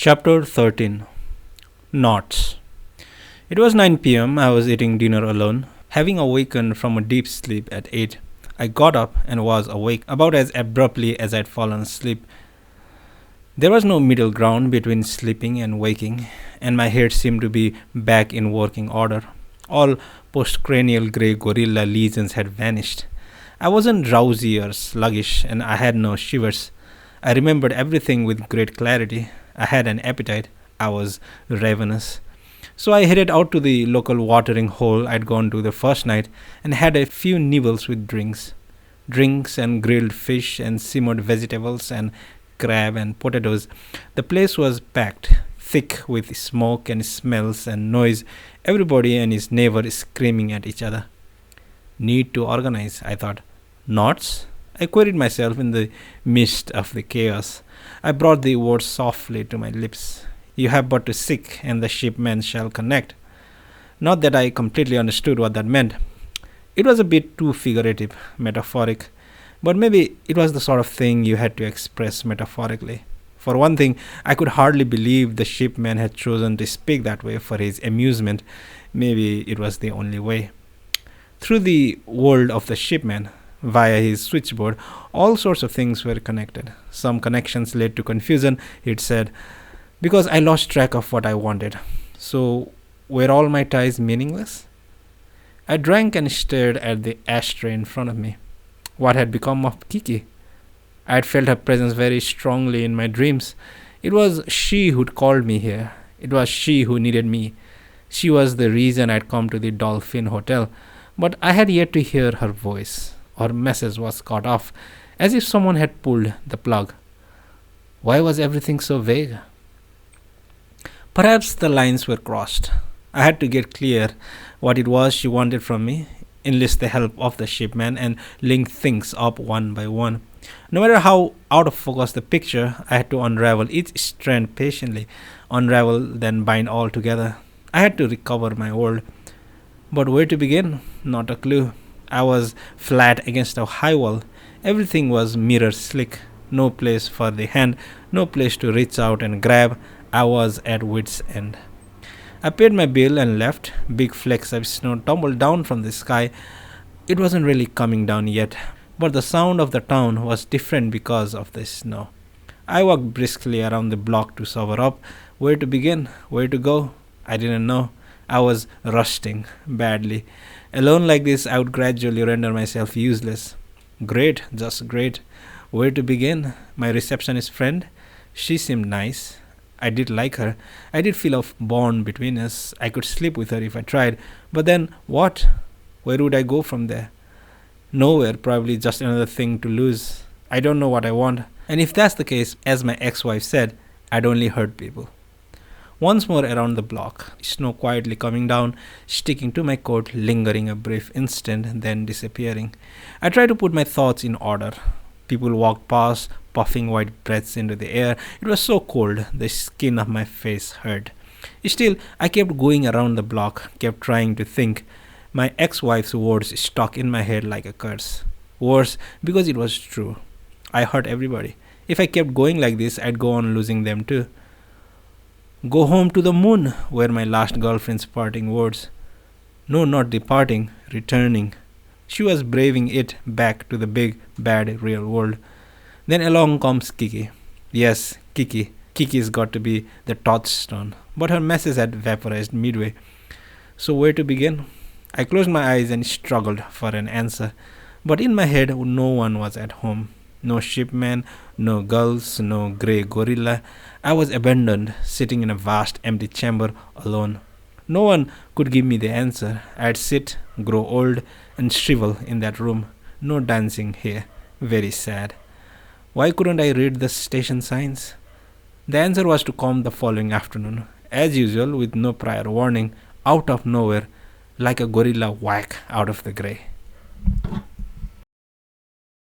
Chapter 13. Knots. It was 9 p.m. I was eating dinner alone. Having awakened from a deep sleep at 8, I got up and was awake about as abruptly as I'd fallen asleep. There was no middle ground between sleeping and waking, and my head seemed to be back in working order. All postcranial grey gorilla lesions had vanished. I wasn't drowsy or sluggish, and I had no shivers. I remembered everything with great clarity. I had an appetite. I was ravenous. So I headed out to the local watering hole I'd gone to the first night and had a few nibbles with drinks. Drinks and grilled fish and simmered vegetables and crab and potatoes. The place was packed, thick with smoke and smells and noise, everybody and his neighbor screaming at each other. Need to organize, I thought. Knots? I queried myself in the midst of the chaos. I brought the words softly to my lips. You have but to seek, and the shipmen shall connect. Not that I completely understood what that meant. It was a bit too figurative, metaphoric, but maybe it was the sort of thing you had to express metaphorically. For one thing, I could hardly believe the shipman had chosen to speak that way for his amusement. Maybe it was the only way. Through the world of the shipman, via his switchboard, all sorts of things were connected. Some connections led to confusion, it said, because I lost track of what I wanted. So, were all my ties meaningless? I drank and stared at the ashtray in front of me. What had become of Kiki? I had felt her presence very strongly in my dreams. It was she who'd called me here. It was she who needed me. She was the reason I'd come to the Dolphin Hotel. But I had yet to hear her voice. Her message was cut off, as if someone had pulled the plug. Why was everything so vague? Perhaps the lines were crossed. I had to get clear what it was she wanted from me, enlist the help of the shipman, and link things up one by one. No matter how out of focus the picture, I had to unravel each strand patiently, unravel, then bind all together. I had to recover my world. But where to begin? Not a clue. I was flat against a high wall. Everything was mirror slick. No place for the hand, no place to reach out and grab. I was at wit's end. I paid my bill and left. Big flakes of snow tumbled down from the sky. It wasn't really coming down yet, but the sound of the town was different because of the snow. I walked briskly around the block to sober up. Where to begin? Where to go? I didn't know. I was rusting badly. Alone like this, I would gradually render myself useless. Great, just great. Where to begin? My receptionist friend? She seemed nice. I did like her. I did feel a bond between us. I could sleep with her if I tried. But then what? Where would I go from there? Nowhere, probably just another thing to lose. I don't know what I want. And if that's the case, as my ex-wife said, I'd only hurt people. Once more around the block, snow quietly coming down, sticking to my coat, lingering a brief instant, then disappearing. I tried to put my thoughts in order. People walked past, puffing white breaths into the air. It was so cold, the skin of my face hurt. Still, I kept going around the block, kept trying to think. My ex-wife's words stuck in my head like a curse. Worse, because it was true. I hurt everybody. If I kept going like this, I'd go on losing them too. Go home to the moon, were my last girlfriend's parting words. No, not departing, returning. She was braving it back to the big, bad, real world. Then along comes Kiki. Yes, Kiki. Kiki's got to be the touchstone. But her message had vaporized midway. So where to begin? I closed my eyes and struggled for an answer. But in my head, no one was at home. No shipman, no girls, no grey gorilla. I was abandoned, sitting in a vast empty chamber alone. No one could give me the answer. I'd sit, grow old, and shrivel in that room. No dancing here. Very sad. Why couldn't I read the station signs? The answer was to come the following afternoon. As usual, with no prior warning, out of nowhere, like a gorilla whack out of the grey.